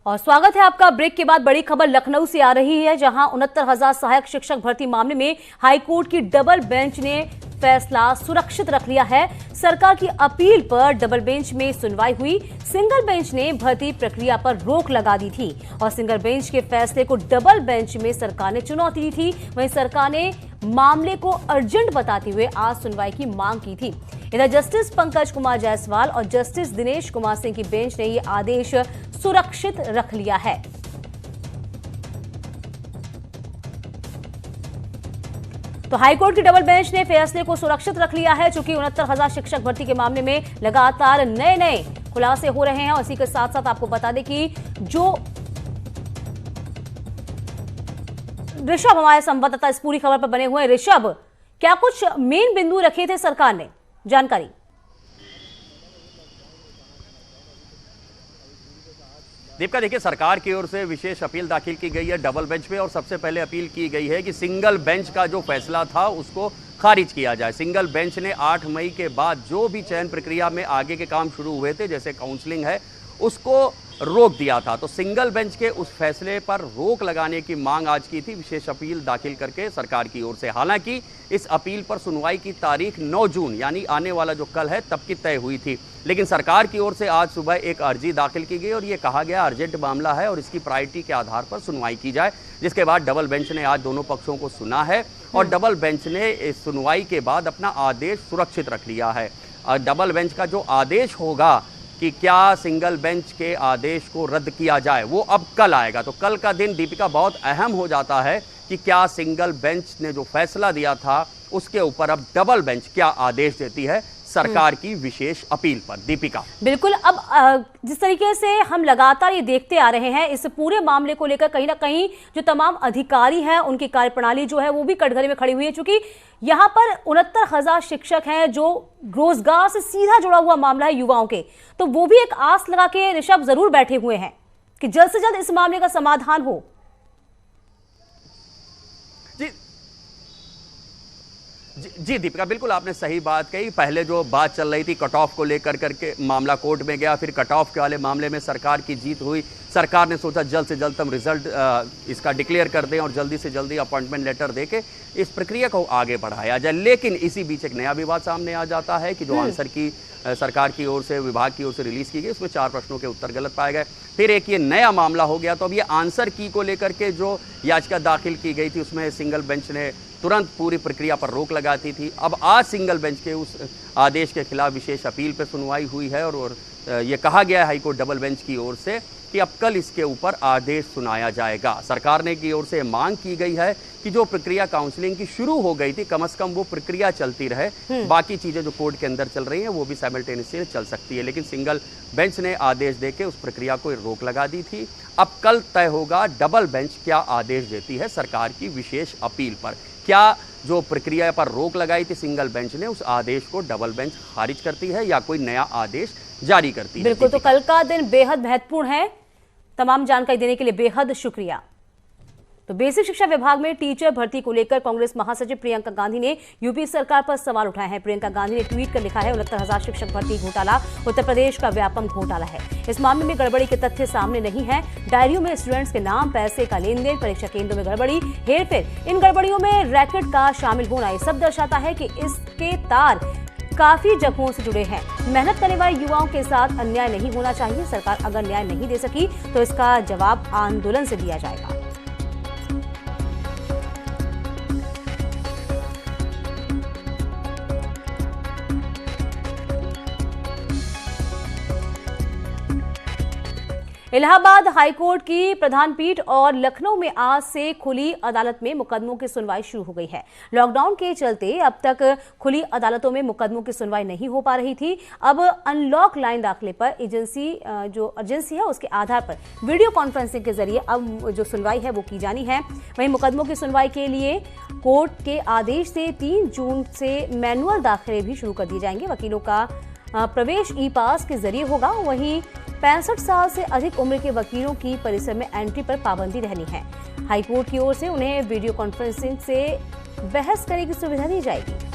और स्वागत है आपका। ब्रेक के बाद बड़ी खबर लखनऊ से आ रही है, जहां 69,000 सहायक शिक्षक भर्ती मामले में हाईकोर्ट की डबल बेंच ने फैसला सुरक्षित रख लिया है। सरकार की अपील पर डबल बेंच में सुनवाई हुई। सिंगल बेंच ने भर्ती प्रक्रिया पर रोक लगा दी थी और सिंगल बेंच के फैसले को डबल बेंच में सरकार ने चुनौती दी थी। वहीं सरकार ने मामले को अर्जेंट बताते हुए आज सुनवाई की मांग की थी। इधर जस्टिस पंकज कुमार जायसवाल और जस्टिस दिनेश कुमार सिंह की बेंच ने ये आदेश सुरक्षित रख लिया है। तो हाईकोर्ट की डबल बेंच ने फैसले को सुरक्षित रख लिया है, चूंकि 69,000 शिक्षक भर्ती के मामले में लगातार नए खुलासे हो रहे हैं। और इसी के साथ साथ आपको बता दें कि जो ऋषभ हमारे संवाददाता इस पूरी खबर पर बने हुए हैं। ऋषभ, क्या कुछ मेन बिंदु रखे थे सरकार ने, जानकारी? दीपिका, देखिए, सरकार की ओर से विशेष अपील दाखिल की गई है डबल बेंच पे और सबसे पहले अपील की गई है कि सिंगल बेंच का जो फैसला था उसको खारिज किया जाए। सिंगल बेंच ने 8 मई के बाद जो भी चयन प्रक्रिया में आगे के काम शुरू हुए थे, जैसे काउंसलिंग है, उसको रोक दिया था। तो सिंगल बेंच के उस फैसले पर रोक लगाने की मांग आज की थी विशेष अपील दाखिल करके सरकार की ओर से। हालांकि इस अपील पर सुनवाई की तारीख 9 जून यानी आने वाला जो कल है तब की तय हुई थी, लेकिन सरकार की ओर से आज सुबह एक अर्जी दाखिल की गई और ये कहा गया अर्जेंट मामला है और इसकी प्रायोरिटी के आधार पर सुनवाई की जाए। जिसके बाद डबल बेंच ने आज दोनों पक्षों को सुना है और डबल बेंच ने इस सुनवाई के बाद अपना आदेश सुरक्षित रख लिया है। डबल बेंच का जो आदेश होगा कि क्या सिंगल बेंच के आदेश को रद्द किया जाए, वो अब कल आएगा। तो कल का दिन, दीपिका, बहुत अहम हो जाता है कि क्या सिंगल बेंच ने जो फैसला दिया था उसके ऊपर अब डबल बेंच क्या आदेश देती है सरकार की विशेष अपील पर। दीपिका, बिल्कुल। अब जिस तरीके से हम लगातार ये देखते आ रहे हैं, इस पूरे मामले को लेकर कहीं ना कहीं जो तमाम अधिकारी हैं उनकी कार्यप्रणाली जो है वो भी कटघरे में खड़ी हुई है, क्योंकि यहाँ पर 69,000 शिक्षक हैं जो रोजगार से सीधा जुड़ा हुआ मामला है युवाओं के, तो वो भी एक आस लगा के ऋषभ जरूर बैठे हुए हैं कि जल्द से जल्द इस मामले का समाधान हो। जी दीपिका, बिल्कुल आपने सही बात कही। पहले जो बात चल रही थी कट ऑफ को लेकर करके, मामला कोर्ट में गया, फिर कट ऑफ के वाले मामले में सरकार की जीत हुई। सरकार ने सोचा जल्द से जल्द हम रिजल्ट इसका डिक्लेयर कर दें और जल्दी से जल्दी अपॉइंटमेंट लेटर देके इस प्रक्रिया को आगे बढ़ाया जाए। लेकिन इसी बीच एक नया विवाद सामने आ जाता है कि जो आंसर की सरकार की ओर से, विभाग की ओर से रिलीज की गई, उसमें 4 प्रश्नों के उत्तर गलत पाए गए। फिर एक ये नया मामला हो गया। तो अब ये आंसर की को लेकर के जो याचिका दाखिल की गई थी उसमें सिंगल बेंच ने तुरंत पूरी प्रक्रिया पर रोक लगाती थी। अब आज सिंगल बेंच के उस आदेश के खिलाफ विशेष अपील पर सुनवाई हुई है और ये कहा गया है हाईकोर्ट डबल बेंच की ओर से कि अब कल इसके ऊपर आदेश सुनाया जाएगा। सरकार ने की ओर से मांग की गई है कि जो प्रक्रिया काउंसलिंग की शुरू हो गई थी, कम से कम वो प्रक्रिया चलती रहे। बाकी चीजें जो कोर्ट के अंदर चल रही हैं वो भी साइमल्टेनियसली चल सकती है, लेकिन सिंगल बेंच ने आदेश देके उस प्रक्रिया को रोक लगा दी थी। अब कल तय होगा डबल बेंच क्या आदेश देती है सरकार की विशेष अपील पर। क्या जो प्रक्रिया पर रोक लगाई थी सिंगल बेंच ने, उस आदेश को डबल बेंच खारिज करती है या कोई नया आदेश जारी करती है? बिल्कुल। तो कल का दिन बेहद महत्वपूर्ण है। तमाम जानकारी देने के लिए बेहद शुक्रिया। तो बेसिक शिक्षा विभाग में टीचर भर्ती को लेकर कांग्रेस महासचिव प्रियंका गांधी ने यूपी सरकार पर सवाल उठाए हैं। प्रियंका गांधी ने ट्वीट कर लिखा है, 69,000 शिक्षक भर्ती घोटाला उत्तर प्रदेश का व्यापक घोटाला है। इस मामले में गड़बड़ी के तथ्य सामने नहीं है। डायरियों में स्टूडेंट्स के नाम, पैसे का लेन देन, परीक्षा केंद्रों में गड़बड़ी, हेरफेर, इन गड़बड़ियों में रैकेट का शामिल होना, ये सब दर्शाता है कि इसके तार काफी जगहों से जुड़े हैं। मेहनत करने वाले युवाओं के साथ अन्याय नहीं होना चाहिए। सरकार अगर न्याय नहीं दे सकी तो इसका जवाब आंदोलन से दिया जाएगा। इलाहाबाद हाईकोर्ट की प्रधान पीठ और लखनऊ में आज से खुली अदालत में मुकदमों की सुनवाई शुरू हो गई है। लॉकडाउन के चलते अब तक खुली अदालतों में मुकदमों की सुनवाई नहीं हो पा रही थी। अब अनलॉक लाइन दाखिले पर जो एजेंसी है उसके आधार पर वीडियो कॉन्फ्रेंसिंग के जरिए अब जो सुनवाई है वो की जानी है। वहीं मुकदमों की सुनवाई के लिए कोर्ट के आदेश से 3 जून से मैनुअल दाखिले भी शुरू कर दिए जाएंगे। वकीलों का प्रवेश ई पास के जरिए होगा। वहीं 65 साल से अधिक उम्र के वकीलों की परिसर में एंट्री पर पाबंदी रहनी है। हाईकोर्ट की ओर से उन्हें वीडियो कॉन्फ्रेंसिंग से बहस करने की सुविधा दी जाएगी।